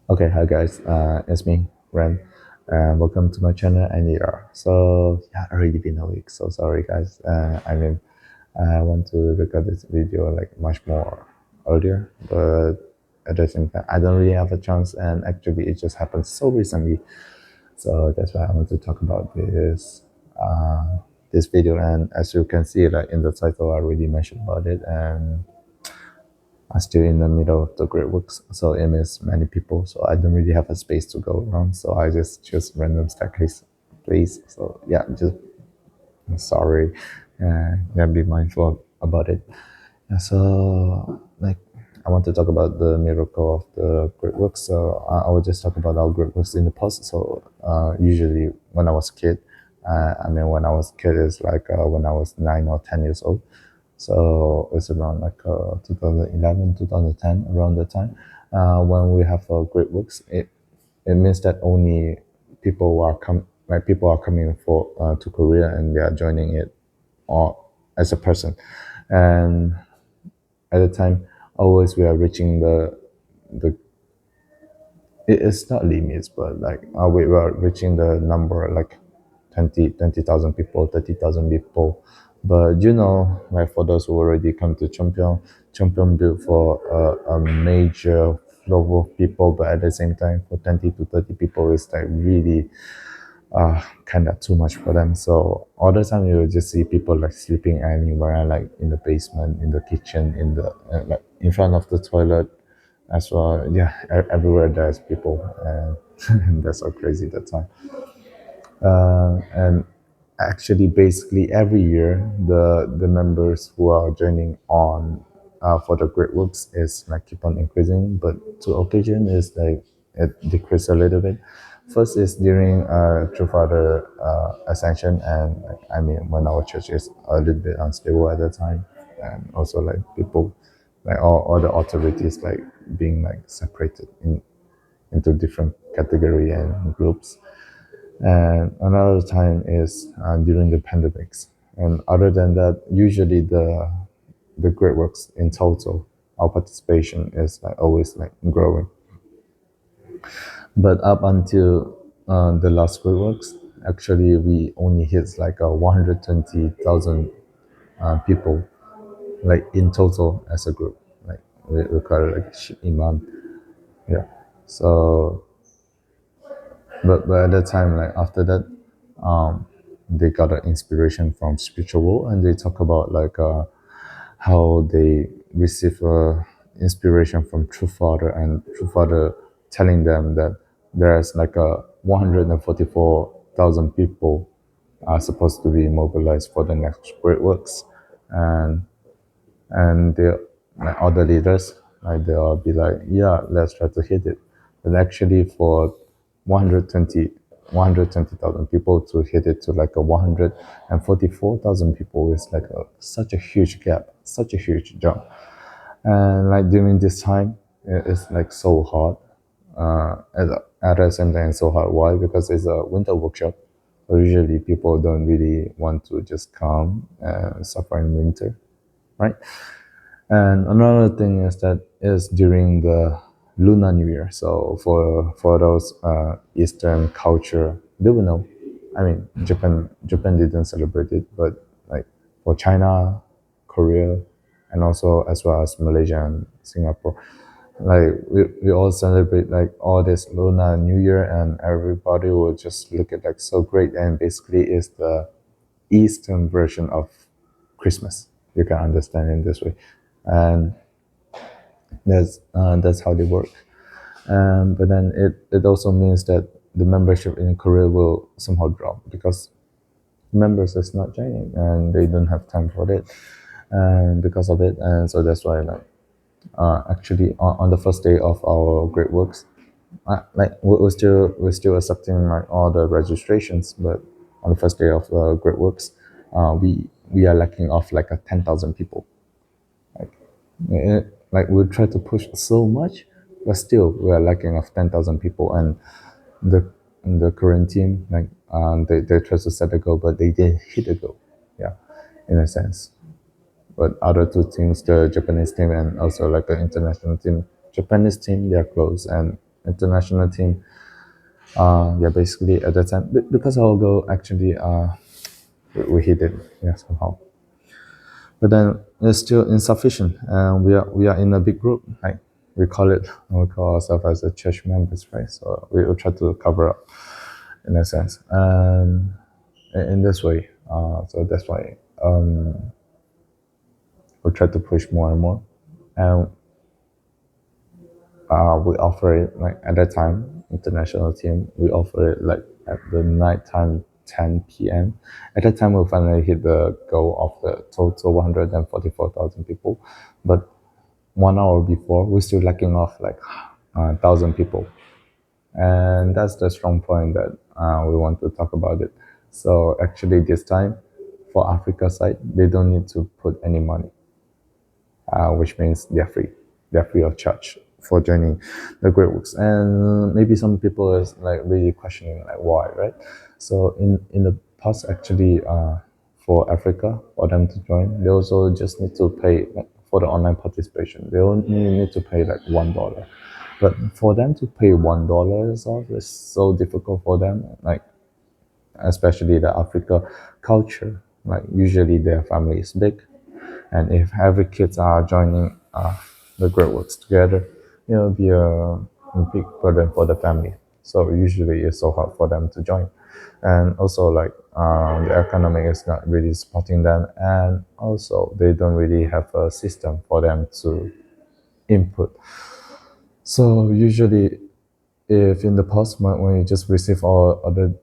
Okay, hi guys, it's me, Ren, and welcome to my channel, Anira. So, yeah, already been a week, so sorry guys. I want to record this video like much more earlier, but at the same time, I don't really have a chance, and actually, it just happened so recently. So that's why I want to talk about this video. And as you can see, like in the title, I already mentioned about it, and I'm still in the middle of the great works, so it means many people. So I don't really have a space to go around. So I just choose random staircase place. So yeah, just sorry. Yeah, be mindful about it. Yeah, so like I want to talk about the miracle of the great works. So I will just talk about our great works in the past. So usually when I was a kid, when I was a kid is like when I was 9 or 10 years old. So it's around like 2011, 2010, around that time. When we have great works, it means that only people are coming for to Korea and they are joining it or as a person. And at the time, always we are reaching the it is not limits, but like we were reaching the number like 20,000 people, 30,000 people. But like for those who already come to Champion built for a major flow of people, but at the same time, for 20 to 30 people, it's like really kind of too much for them. So all the time, you will just see people like sleeping anywhere, like in the basement, in the kitchen, in the like in front of the toilet as well. Yeah, everywhere there's people, and that's so crazy that time. And actually, basically every year, the members who are joining on for the great works is like keep on increasing, but to occasion is like it decreased a little bit. First is during True Father Ascension, and like, when our church is a little bit unstable at the time, and also like people, like all the authorities like being like separated into different category and groups. And another time is during the pandemics. And other than that, usually the great works in total, our participation is like always like growing. But up until the last great works, actually we only hit like 120,000 people, like in total as a group. Like we call it like Iman. Yeah. So but at that time, like after that, they got an inspiration from spiritual world, and they talk about like how they receive inspiration from True Father, and True Father telling them that there's like a 144,000 people are supposed to be mobilized for the next great works, and they like other leaders like they'll be like, yeah, let's try to hit it. But actually for 120 120,000 people to hit it to like a 144,000 people is like such a huge gap, such a huge jump. And like during this time, it's like so hard. At the same time, it's so hard. Why? Because it's a winter workshop. So usually people don't really want to just come and suffer in winter, right? And another thing is that is during the Lunar New Year. So for those Eastern culture, they will know. Japan didn't celebrate it, but like for China, Korea, and also as well as Malaysia and Singapore, like we all celebrate like all this Lunar New Year, and everybody will just look at like so great, and basically is the Eastern version of Christmas. You can understand in this way, and that's how they work. But then it also means that the membership in Korea will somehow drop because members is not joining and they don't have time for it, and because of it, and so that's why like actually on the first day of our great works, like we're still accepting like all the registrations, but on the first day of great works, we are lacking of like a 10,000 people. Like, like we try to push so much, but still we are lacking of 10,000 people. And the the Korean team, like they try to set a goal, but they didn't hit the goal. Yeah, in a sense. But other two teams, the Japanese team and also like the international team, Japanese team, they are close, and international team. Yeah, basically at that time, because our goal actually, we hit it, yeah, somehow. But then it's still insufficient, and we are in a big group. Like we call ourselves as a church members, right? So we will try to cover up in a sense, and in this way. So that's why we try to push more and more, and we offer it like at that time international team. We offer it like at the night time 10 p.m. At that time, we finally hit the goal of the total 144,000 people, but 1 hour before, we're still lacking off like 1,000 people, and that's the strong point that we want to talk about it. So actually, this time for Africa side, they don't need to put any money, which means they're free. They're free of charge for joining the Great Works. And maybe some people is like really questioning like why, right? So in the past, actually, for Africa, for them to join, they also just need to pay like, for the online participation. They only need to pay like $1. But for them to pay $1 itself is so difficult for them. Like especially the Africa culture. Like usually their family is big, and if every kids are joining the Great Works together, it'll be a big burden for the family. So usually it's so hard for them to join, and also like the economy is not really supporting them, and also they don't really have a system for them to input. So usually, if in the past when you just receive all other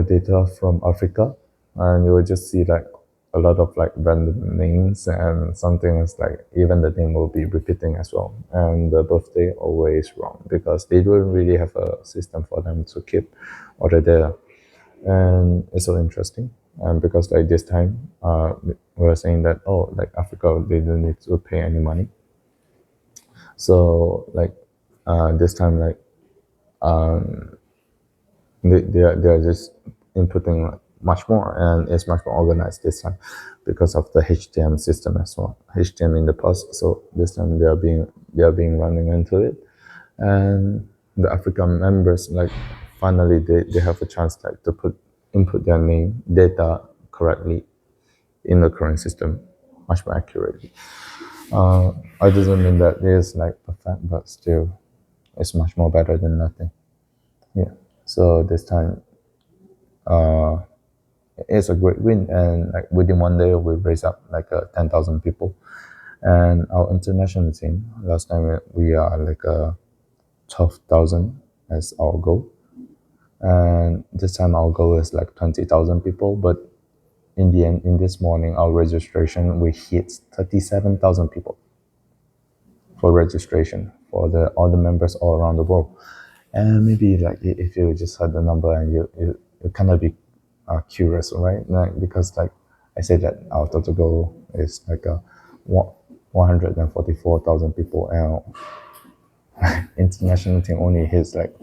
data from Africa, and you will just see like a lot of like random names, and something is like even the name will be repeating as well, and the birthday always wrong because they don't really have a system for them to keep all the data, and it's so interesting. And because like this time, we were saying that oh, like Africa, they don't need to pay any money. So like this time, like they are just inputting much more, and it's much more organized this time because of the HTM system as well. HTM in the past, so this time they are being running into it, and the African members like finally they have a chance like to put input their name data correctly in the current system much more accurately. I doesn't mean that it is like perfect, but still it's much more better than nothing. Yeah. So this time it's a great win, and like within 1 day we raised up like 10,000 people, and our international team last time we are like 12,000 as our goal, and this time our goal is like 20,000 people, but in the end in this morning our registration we hit 37,000 people for registration for the all the members all around the world. And maybe like if you just heard the number and you kind of be curious, right? Like because like I said that our total goal is like 144,000 people, and international team only hits like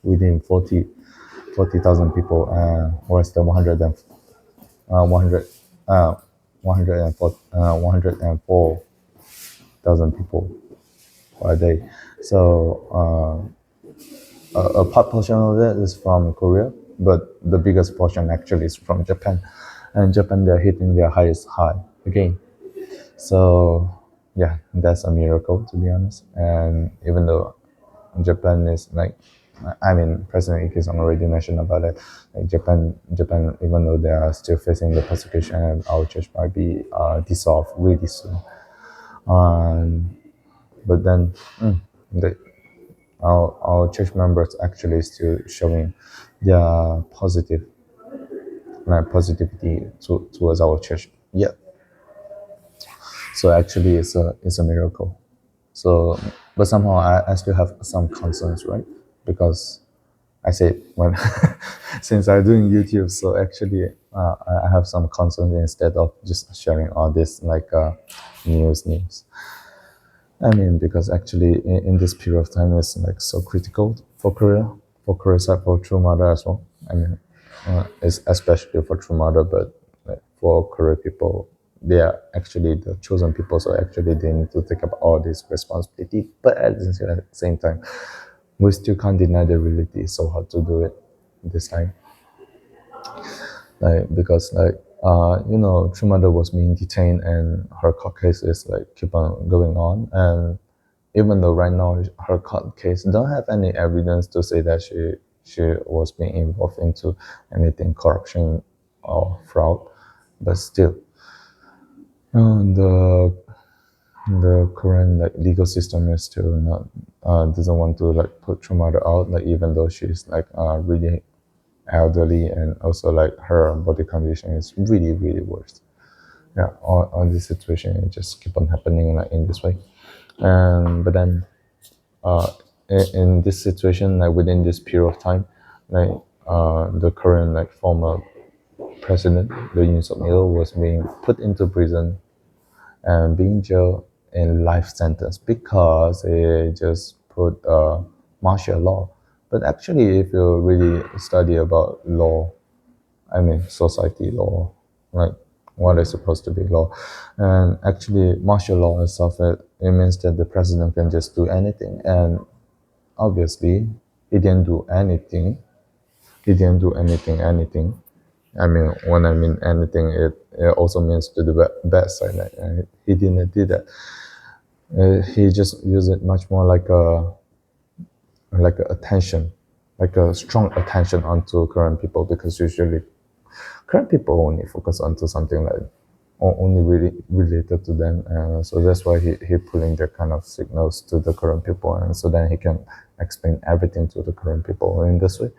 within 40,000 people, whereas the 100 and 100 104,000 people per day. So a part portion of that is from Korea, but the biggest portion actually is from Japan. And Japan, they're hitting their highest high again. So yeah, that's a miracle to be honest. And even though Japan is like, I mean, President Ikizong already mentioned about it. Like Japan, even though they are still facing the persecution, and our church might be dissolved really soon. But then, the, our church members actually still showing their positivity towards our church. Yeah. So actually, it's a miracle. So, but somehow I still have some concerns, right? Because I said when since I'm doing YouTube, so actually I have some concerns instead of just sharing all this like news. I mean, because actually in this period of time, it's like so critical for Korea side, for True Mother as well. I mean, it's especially for True Mother, but like, for Korea people, they are actually the chosen people, so actually they need to take up all this responsibility. But at the same time, we still can't deny the reality. It's so hard to do it this time, like because like True Mother was being detained and her court case is like keep on going on, and even though right now her court case don't have any evidence to say that she was being involved into anything corruption or fraud, but still the current like legal system is still not doesn't want to like put True Mother out, like even though she's like really elderly and also like her body condition is really really worse. Yeah, all this situation it just keep on happening like in this way, and but then uh, in this situation, like within this period of time, like the current like former president, the Yoon Suk Yeol, was being put into prison and being jailed in life sentence because they just put martial law. But actually, if you really study about law, I mean society law, like what is supposed to be law, and actually martial law itself, it means that the president can just do anything, and obviously he didn't do anything. He didn't do anything. I mean, when I mean anything, it also means to the bad side. Like, he didn't do that. He just used it much more like a attention, like a strong attention onto current people, because usually current people only focus onto something like only really related to them, and so that's why he pulling that kind of signals to the current people, and so then he can explain everything to the current people in this way.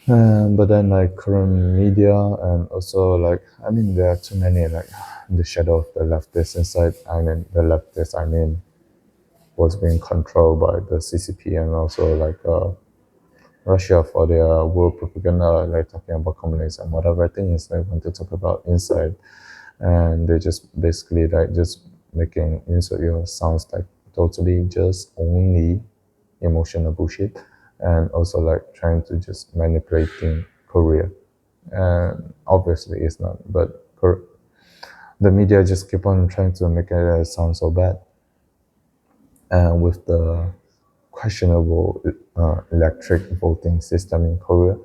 But then like current media and also like I mean there are too many like the shadow of the leftist inside. I mean the leftist was being controlled by the CCP and also like Russia for their world propaganda, like talking about communism, whatever things they want to talk about inside, and they just basically like just making insecure sounds like totally just only emotional bullshit, and also like trying to just manipulating Korea, and obviously it's not, but the media just keep on trying to make it sound so bad, and with the questionable electric voting system in Korea.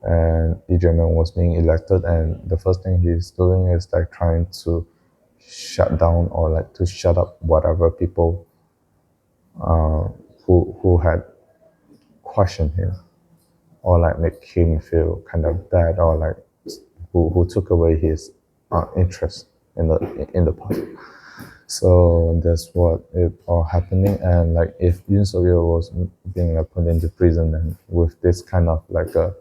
And Lee Jae-myung was being elected, and the first thing he's doing is like trying to shut down or like to shut up whatever people who had questioned him or like make him feel kind of bad or like who took away his interest in the party. So that's what it all happening. And like if Yoon Suk Yeol was being like, put into prison and with this kind of like a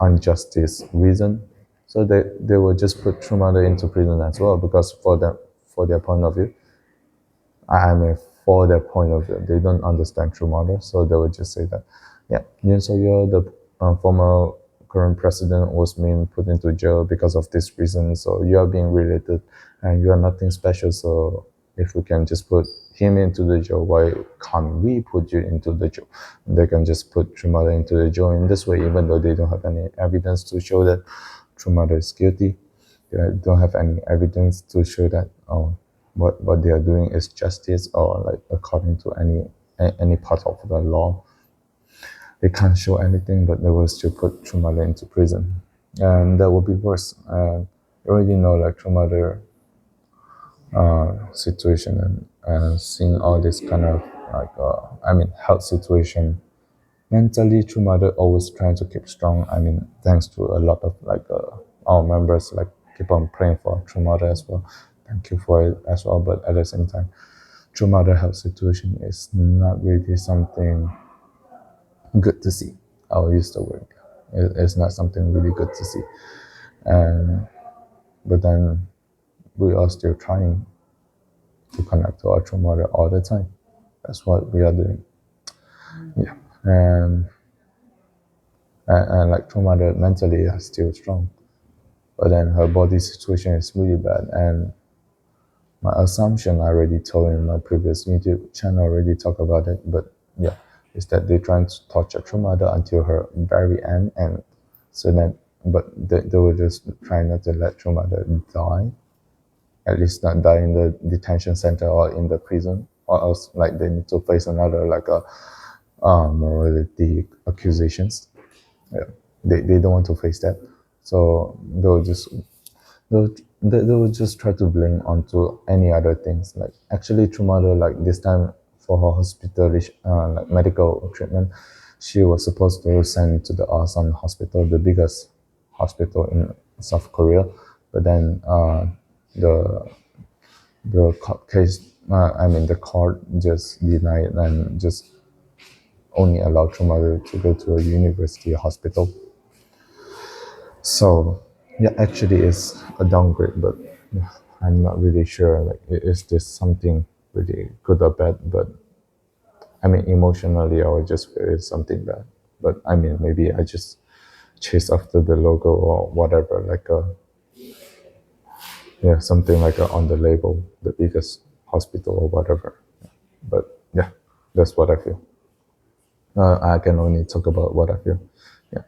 injustice reason, so they will just put True Mother into prison as well, because for their point of view, I mean for their point of view, they don't understand True Mother, so they would just say that yeah, Yoon Suk Yeol, the former current president, was being put into jail because of this reason, so you are being related and you are nothing special, so if we can just put him into the jail, why can't we put you into the jail? They can just put True Mother into the jail in this way, even though they don't have any evidence to show that True Mother is guilty. They don't have any evidence to show that what they are doing is justice or like according to any part of the law. They can't show anything, but they will still put True Mother into prison, and that would be worse. You already know like True Mother situation, and seeing all this kind of like I mean health situation. Mentally, True Mother always trying to keep strong. I mean, thanks to a lot of like our members like keep on praying for True Mother as well. Thank you for it as well. But at the same time, True Mother health situation is not really something good to see. I'll use the word. It's not something really good to see. And but then we are still trying to connect to our True Mother all the time. That's what we are doing. Yeah, and like True Mother mentally is still strong, but then her body situation is really bad. And my assumption, I already told in my previous YouTube channel, already talk about it, but yeah, is that they're trying to torture True Mother until her very end, and so then, but they were just trying not to let True Mother die, at least not die in the detention center or in the prison or else like they need to face another like a morality accusations. Yeah. They don't want to face that, so they'll, they will just try to blame onto any other things. Like actually, True Mother, like this time for her hospital, like medical treatment, she was supposed to send to the Asan hospital, the biggest hospital in South Korea, but then the court case, the court just denied and just only allowed True Mother to go to a university hospital. So yeah, actually, it's a downgrade, but yeah, I'm not really sure. Like, is this something really good or bad? But emotionally, I would just feel it's something bad. But maybe I just chase after the logo or whatever, like something like on the label, the biggest hospital or whatever. But yeah, that's what I feel. I can only talk about what I feel. Yeah.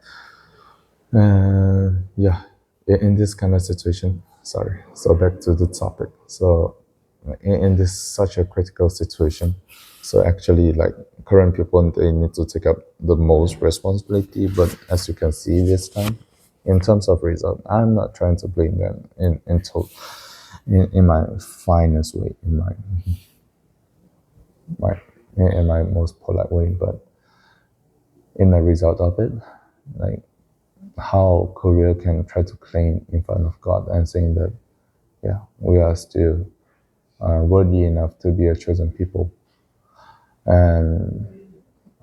Yeah, in this kind of situation, sorry. So back to the topic. So in this such a critical situation, so actually like current people they need to take up the most responsibility. But as you can see this time, in terms of result, I'm not trying to blame them in my finest way, my in my most polite way, but in the result of it, like how Korea can try to claim in front of God and saying that, yeah, we are still worthy enough to be a chosen people, and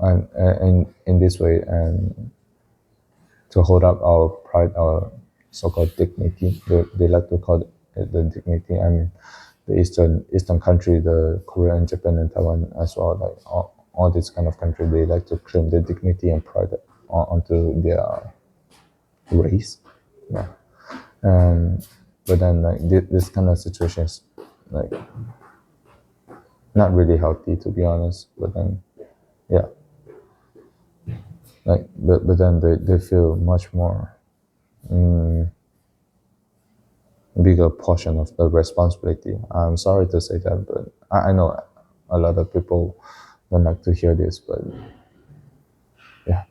and in this way, and to hold up our pride, our so-called dignity. They like to call it the dignity. The eastern country, the Korea and Japan and Taiwan as well, like all these kind of country, they like to claim their dignity and pride onto their race. Yeah. And but then like this kind of situations like not really healthy, to be honest. But then yeah, like but then they feel much more bigger portion of the responsibility. I'm sorry to say that, but I know a lot of people don't like to hear this, but yeah.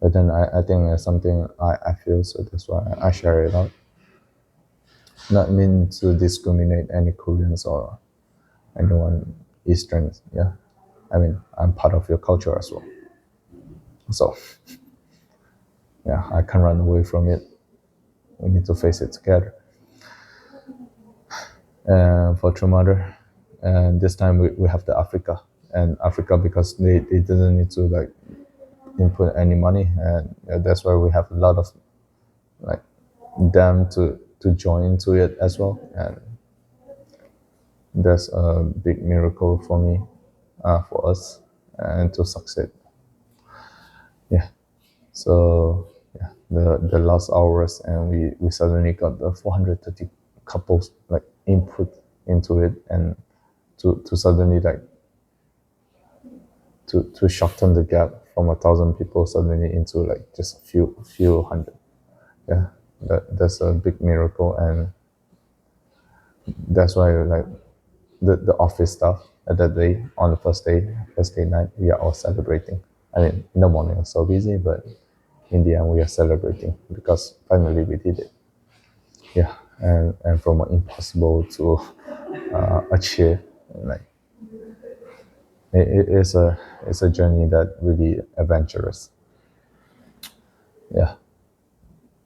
But then I think it's something I feel, so that's why I share it out. Not mean to discriminate any Koreans or anyone Eastern. Yeah, I'm part of your culture as well. So yeah, I can't run away from it. We need to face it together. And for True Mother, and this time we have the Africa and Africa because they didn't need to like input any money, and that's why we have a lot of like them to join into it as well, and that's a big miracle for me, for us, and to succeed. Yeah. So yeah, the last hours, and we suddenly got the 430 couples like input into it, and to suddenly like to shorten the gap from 1,000 people suddenly into like just a few hundred. Yeah, that's a big miracle, and that's why like the office stuff at that day on the first day night, we are all celebrating. In the morning it was so busy, but in the end we are celebrating because finally we did it. Yeah, and from impossible to achieve, like it's a journey that really adventurous. Yeah.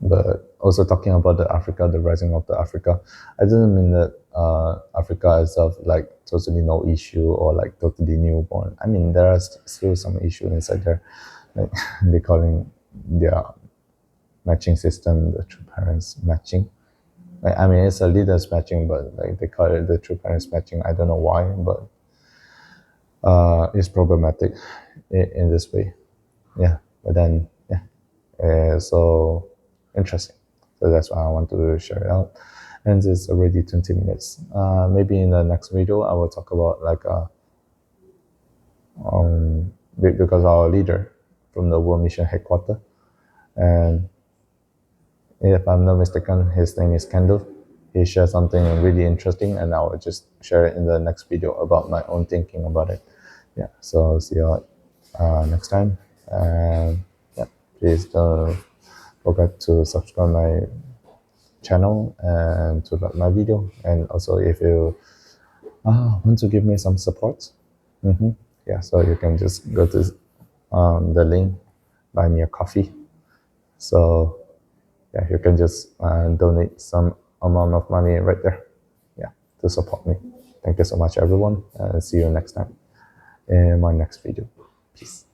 But also talking about the Africa, the rising of the Africa, I didn't mean that Africa itself like totally no issue or like totally newborn. There are still some issue inside there, like they calling their matching system the true parents matching. Like, it's a leaders matching, but like they call it the true parents matching. I don't know why, but it's problematic in this way. Yeah, but then yeah, so interesting. So that's why I want to share it out. And it's already 20 minutes. Maybe in the next video I will talk about like because our leader from the World Mission headquarters, and if I'm not mistaken, his name is Kendall. he shared something really interesting, and I will just share it in the next video about my own thinking about it. Yeah, so see you next time, and yeah, please don't forget to subscribe my channel and to like my video, and also if you want to give me some support, yeah, so you can just go to the link, buy me a coffee. So yeah, you can just donate some amount of money right there, yeah, to support me. Thank you so much, everyone, and see you next time in my next video. Peace.